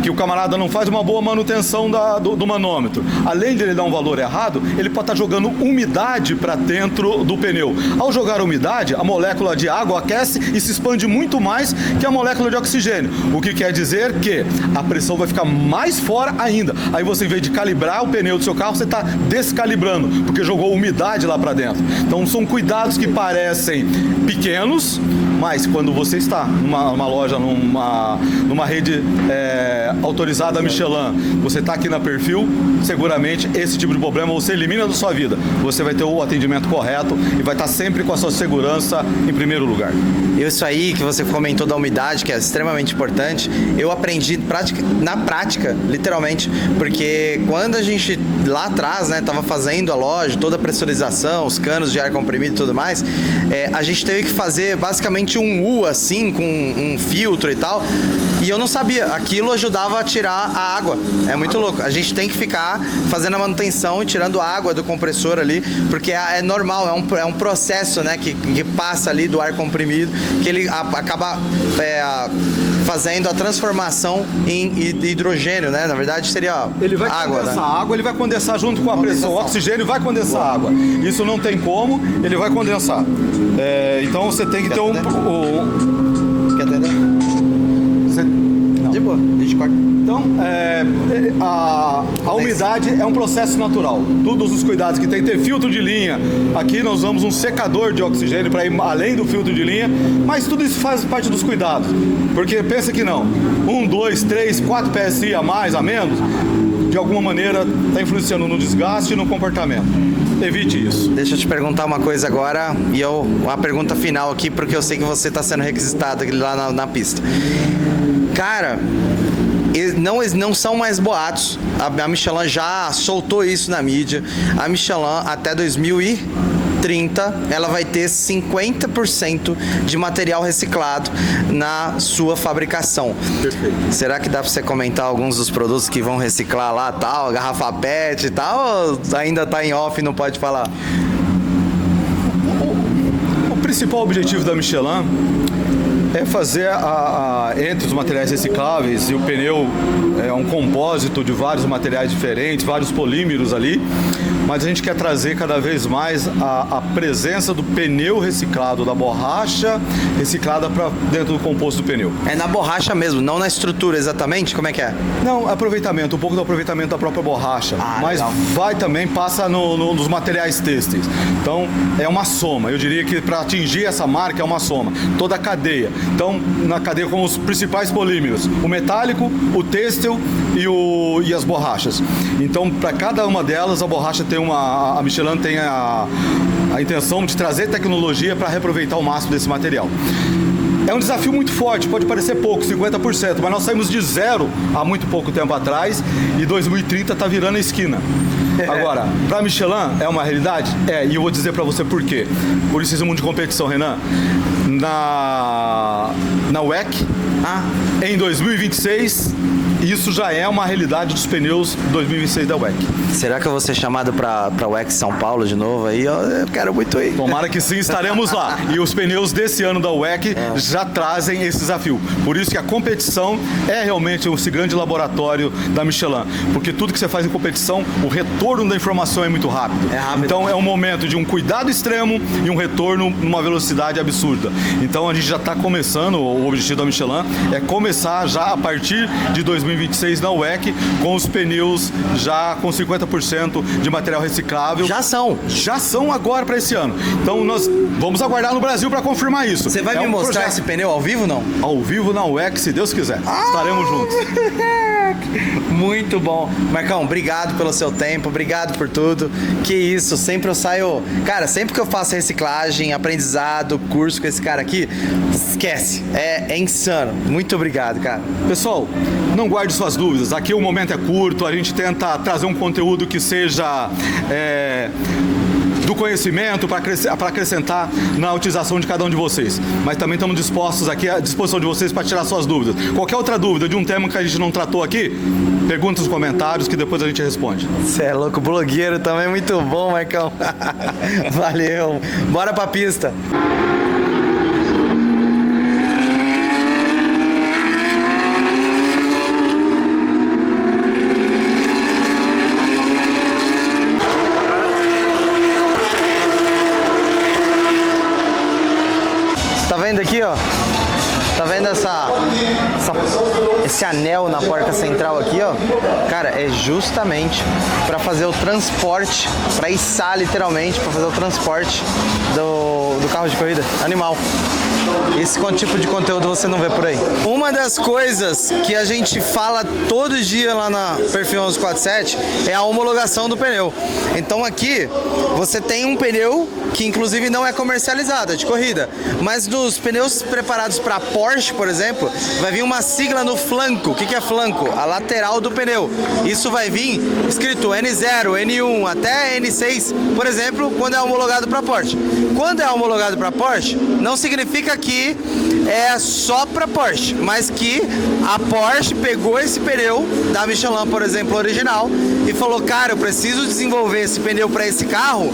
que o camarada não faz uma boa manutenção do manômetro, além de ele dar um valor errado, ele pode estar jogando umidade para dentro do pneu. Ao jogar umidade, a molécula de água aquece e se expande muito mais que a molécula de oxigênio, o que quer dizer que a pressão vai ficar mais fora ainda. Aí você, em vez de calibrar o pneu do seu carro, você está descalibrando, porque jogou umidade lá para dentro. Então são cuidados que parecem pequenos, mas quando você está numa loja, numa rede autorizada Michelin, você está aqui na Perfil, seguramente esse tipo de problema você elimina da sua vida. Você vai ter o atendimento correto e vai estar sempre com a sua segurança em primeiro lugar. Isso aí que você comentou da umidade, que é extremamente importante, eu aprendi na prática, literalmente, porque quando a gente lá atrás, né, tava fazendo a loja, toda a pressurização, os canos de ar comprimido e tudo mais, a gente teve que fazer basicamente um U assim, com um filtro e tal, e eu não sabia, aquilo ajudava a tirar a água, é muito louco, a gente tem que ficar fazendo a manutenção e tirando a água do compressor ali, porque é normal, é um processo, né, que passa ali do ar comprimido, que ele acaba fazendo a transformação em hidrogênio, né, na verdade seria ele vai água, condensar né? água, ele vai condensar junto com a pressão, o oxigênio vai condensar água, isso não tem como, ele vai condensar. Então você tem que ter Quer atender? De boa, a gente corta. Então, a umidade é um processo natural. Todos os cuidados que tem, ter filtro de linha. Aqui nós usamos um secador de oxigênio para ir além do filtro de linha, mas tudo isso faz parte dos cuidados. Porque pensa que não, 1, 2, 3, 4 PSI a mais, a menos, de alguma maneira está influenciando no desgaste e no comportamento. Evite isso. Deixa eu te perguntar uma coisa agora, e uma pergunta final aqui, porque eu sei que você está sendo requisitado aqui lá na pista. Cara, não são mais boatos. A Michelin já soltou isso na mídia. A Michelin até 2030 ela vai ter 50% de material reciclado na sua fabricação. Perfeito. Será que dá para você comentar alguns dos produtos que vão reciclar lá, tal, garrafa PET e tal, ou ainda tá em off e não pode falar? O principal objetivo da Michelin é fazer entre os materiais recicláveis, e o pneu é um compósito de vários materiais diferentes, vários polímeros ali, mas a gente quer trazer cada vez mais a presença do pneu reciclado, da borracha reciclada para dentro do composto do pneu. É na borracha mesmo, não na estrutura exatamente? Como é que é? Não, aproveitamento, um pouco do aproveitamento da própria borracha, mas legal. passa nos materiais têxteis. Então é uma soma, eu diria que para atingir essa marca é uma soma, toda a cadeia. Então, na cadeia com os principais polímeros, o metálico, o têxtil e as borrachas. Então, para cada uma delas, a borracha tem a Michelin tem a intenção de trazer tecnologia para reaproveitar o máximo desse material. É um desafio muito forte, pode parecer pouco, 50%, mas nós saímos de zero há muito pouco tempo atrás e 2030 está virando a esquina. Agora, para a Michelin é uma realidade? E eu vou dizer para você por quê. Por isso, esse mundo de competição, Renan. Na WEC, em 2026, isso já é uma realidade dos pneus 2026 da WEC. Será que eu vou ser chamado para WEC São Paulo de novo aí? Eu quero muito ir. Tomara que sim, estaremos lá. E os pneus desse ano da WEC já trazem esse desafio. Por isso que a competição é realmente esse grande laboratório da Michelin. Porque tudo que você faz em competição, o retorno da informação é muito rápido. Então é um momento de um cuidado extremo e um retorno numa velocidade absurda. Então a gente já está começando, o objetivo da Michelin é começar já a partir de 2026 2026 na UEC, com os pneus já com 50% de material reciclável. Já são. Já são agora para esse ano. Então nós vamos aguardar no Brasil para confirmar isso. Você vai me mostrar esse pneu ao vivo, não? Ao vivo na UEC, se Deus quiser. Estaremos juntos. Muito bom. Marcão, obrigado pelo seu tempo, obrigado por tudo. Que isso, sempre eu saio... Cara, sempre que eu faço reciclagem, aprendizado, curso com esse cara aqui, esquece. É insano. Muito obrigado, cara. Pessoal, não guarde suas dúvidas. Aqui o momento é curto, a gente tenta trazer um conteúdo que seja... do conhecimento para acrescentar na utilização de cada um de vocês. Mas também estamos dispostos aqui à disposição de vocês para tirar suas dúvidas. Qualquer outra dúvida de um tema que a gente não tratou aqui, pergunta nos comentários que depois a gente responde. Você é louco, blogueiro também, muito bom, Marcão. Valeu. Bora pra pista. Tá vendo aqui, ó? Tá vendo esse anel na porta central aqui, ó? Cara, é justamente para fazer o transporte, para içar literalmente, para fazer o transporte do carro de corrida animal. Esse tipo de conteúdo você não vê por aí. Uma das coisas que a gente fala todo dia lá na Perfil 1147 é a homologação do pneu. Então aqui você tem um pneu que inclusive não é comercializado, é de corrida. Mas nos pneus preparados para Porsche, por exemplo, vai vir uma sigla no flanco. O que é flanco? A lateral do pneu. Isso vai vir escrito N0, N1 até N6, por exemplo, quando é homologado para Porsche. Quando é homologado para Porsche, não significa que é só para Porsche, mas que a Porsche pegou esse pneu da Michelin, por exemplo, original, e falou, cara, eu preciso desenvolver esse pneu para esse carro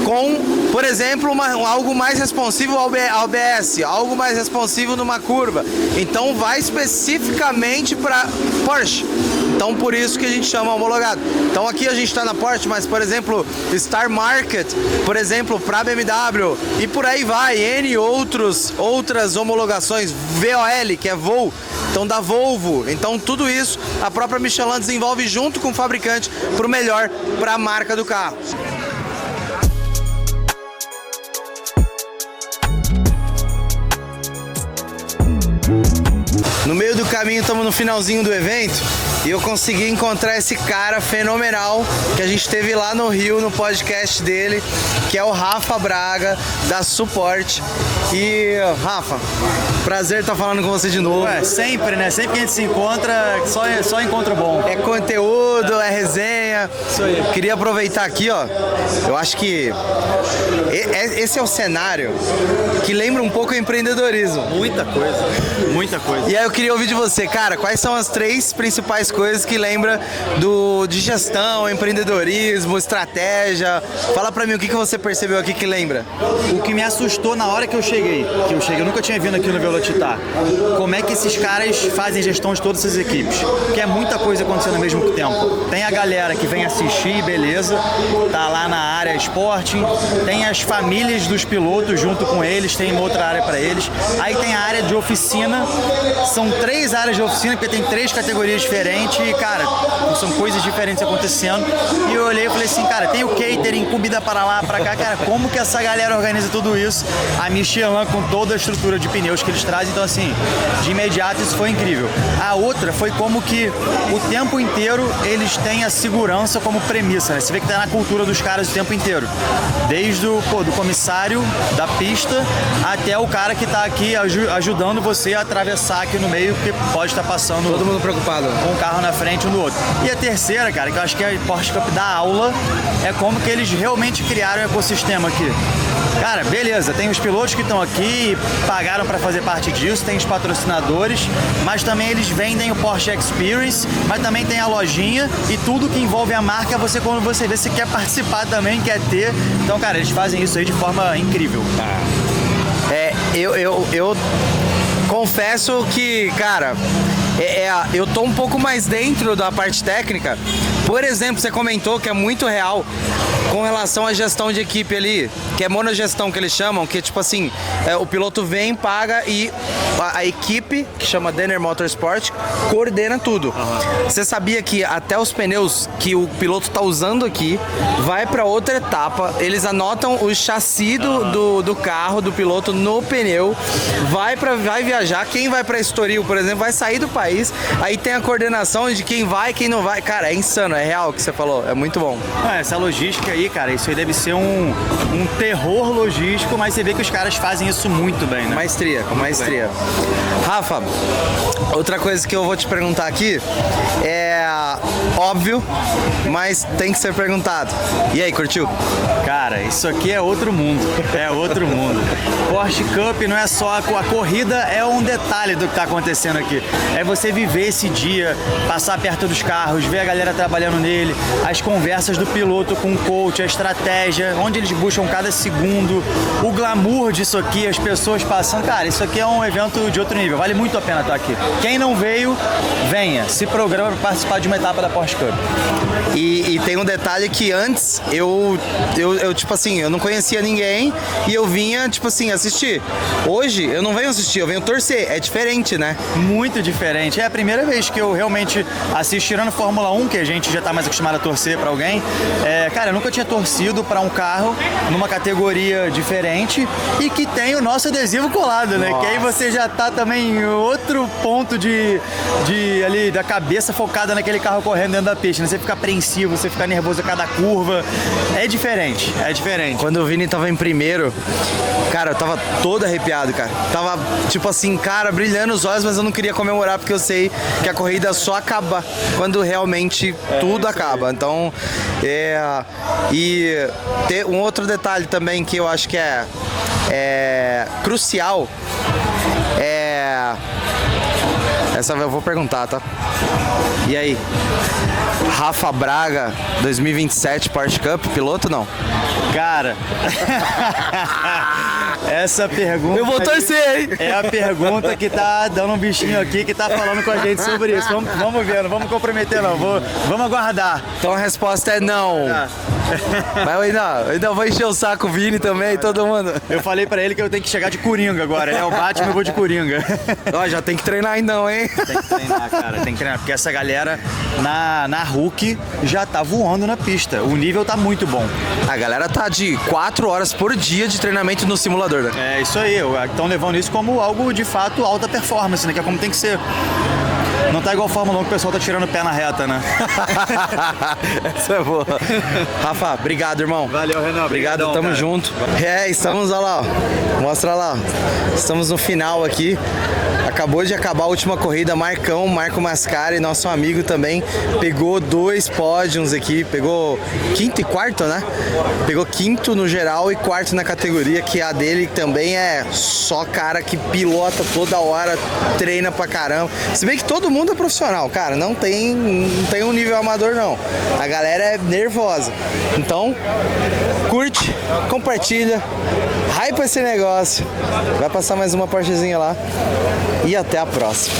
com, por exemplo, algo mais responsivo ao ABS, algo mais responsivo numa curva. Então vai especificamente para Porsche. Então por isso que a gente chama homologado. Então aqui a gente está na Porsche, mas por exemplo, Star Market, por exemplo, para BMW e por aí vai, N outras homologações, VOL, que é Vol, então da Volvo. Então tudo isso a própria Michelin desenvolve junto com o fabricante para o melhor para a marca do carro. No meio do caminho, estamos no finalzinho do evento e eu consegui encontrar esse cara fenomenal que a gente teve lá no Rio, no podcast dele, que é o Rafa Braga, da Support. E, Rafa, prazer estar falando com você de novo. Sempre, né? Sempre que a gente se encontra, só encontro bom. É conteúdo, é resenha. Isso aí. Queria aproveitar aqui, ó. Eu acho que esse é o cenário que lembra um pouco o empreendedorismo. Muita coisa. E aí eu queria ouvir de você, cara, quais são as 3 principais coisas que lembra de gestão, empreendedorismo, estratégia? Fala pra mim o que você percebeu aqui que lembra. O que me assustou na hora que eu cheguei, eu nunca tinha vindo aqui no Velocitar, como é que esses caras fazem gestão de todas essas equipes, que é muita coisa acontecendo ao mesmo tempo. Tem a galera que vem assistir, beleza, tá lá na área esporte, tem as famílias dos pilotos junto com eles, tem uma outra área para eles, aí tem a área de oficina, são 3 áreas de oficina, porque tem 3 categorias diferentes e, cara, são coisas diferentes acontecendo. E eu olhei e falei assim, cara, tem o catering, comida para lá, para cá, cara, como que essa galera organiza tudo isso? A Michelin com toda a estrutura de pneus que eles trazem, então assim, de imediato isso foi incrível. A outra foi como que o tempo inteiro eles têm a segurança como premissa, né? Você vê que tá na cultura dos caras o tempo inteiro. Desde do comissário da pista até o cara que tá aqui ajudando você a atravessar aqui no meio, porque pode estar passando Todo mundo preocupado com um carro na frente um do outro. E a terceira, cara, que eu acho que a Porsche Cup dá aula, é como que eles realmente criaram um ecossistema aqui. Cara, beleza, tem os pilotos que estão aqui, pagaram para fazer parte disso, tem os patrocinadores, mas também eles vendem o Porsche Experience, mas também tem a lojinha e tudo que envolve a marca, quando você vê, você quer participar também, quer ter. Então, cara, eles fazem isso aí de forma incrível. Eu confesso que, cara, eu tô um pouco mais dentro da parte técnica. Por exemplo, você comentou que é muito real. com relação à gestão de equipe ali, que é monogestão que eles chamam, que tipo assim, o piloto vem, paga e a equipe, que chama Denner Motorsport, coordena tudo. Você sabia que até os pneus que o piloto tá usando aqui, vai para outra etapa, eles anotam o chassi do carro, do piloto no pneu, vai viajar, quem vai para Estoril, por exemplo, vai sair do país, aí tem a coordenação de quem vai e quem não vai. Cara, é insano, é real o que você falou, é muito bom. Essa logística aí, cara, isso aí deve ser um terror logístico, mas você vê que os caras fazem isso muito bem, né? Maestria, com maestria. Rafa, outra coisa que eu vou te perguntar aqui é óbvio, mas tem que ser perguntado. E aí, curtiu? Cara, isso aqui é outro mundo, é outro mundo. Porsche Cup não é só a corrida, é um detalhe do que tá acontecendo aqui. É você viver esse dia, passar perto dos carros, ver a galera trabalhando nele, as conversas do piloto com o coach, a estratégia, onde eles buscam cada segundo, o glamour disso aqui, as pessoas passando. Cara, isso aqui é um evento de outro nível, vale muito a pena estar aqui. Quem não veio, venha, se programa para participar de uma etapa da Porsche Cup. E tem um detalhe que antes eu tipo assim, eu não conhecia ninguém e eu vinha, tipo assim, assistir. Hoje eu não venho assistir, eu venho torcer. É diferente, né? Muito diferente. É a primeira vez que eu realmente assisto, tirando Fórmula 1, que a gente já tá mais acostumado a torcer pra alguém. Cara, eu nunca tinha torcido pra um carro numa categoria diferente e que tem o nosso adesivo colado, né? Que aí você já tá também em outro ponto de ali da cabeça focada naquele carro correndo dentro da pista, né? Você fica apreensivo, você fica nervoso a cada curva. É diferente, é diferente. Quando o Vini tava em primeiro, cara, eu tava todo arrepiado, cara. Tava, tipo assim, cara, brilhando os olhos, mas eu não queria comemorar porque eu sei que a corrida só acaba quando realmente tudo acaba. Então, e ter um outro detalhe também que eu acho que é crucial essa eu vou perguntar, tá? E aí? Rafa Braga, 2027 Porsche Cup, piloto não? Cara, essa pergunta... Eu vou torcer, hein? É a pergunta que tá dando um bichinho aqui, que tá falando com a gente sobre isso. Vamos ver, não vamos comprometer não, vamos aguardar. Então a resposta é não. Mas eu ainda vou encher o saco, o Vini também, todo mundo. Eu falei pra ele que eu tenho que chegar de Coringa agora, né? O Batman, eu vou de Coringa. Ó, já tem que treinar então, hein? Tem que treinar, cara, tem que treinar, porque essa galera na Hulk já tá voando na pista. O nível tá muito bom. A galera tá de 4 horas por dia de treinamento no simulador, né? É isso aí, estão levando isso como algo de fato alta performance, né? Que é como tem que ser. Não tá igual a Fórmula 1 que o pessoal tá tirando o pé na reta, né? Essa é boa. Rafa, obrigado, irmão. Valeu, Renan. Obrigado, tamo cara. junto. Estamos, olha lá, ó. Mostra lá. Estamos no final aqui. Acabou de acabar a última corrida, Marco Mascari, nosso amigo também, pegou 2 pódios aqui, pegou quinto e quarto, né? Pegou quinto no geral e quarto na categoria, que a dele também é só cara que pilota toda hora, treina pra caramba. Se bem que todo mundo é profissional, cara, não tem um nível amador não. A galera é nervosa. Então, curte, compartilha, hype esse negócio. Vai passar mais uma Porschezinha lá. E até a próxima.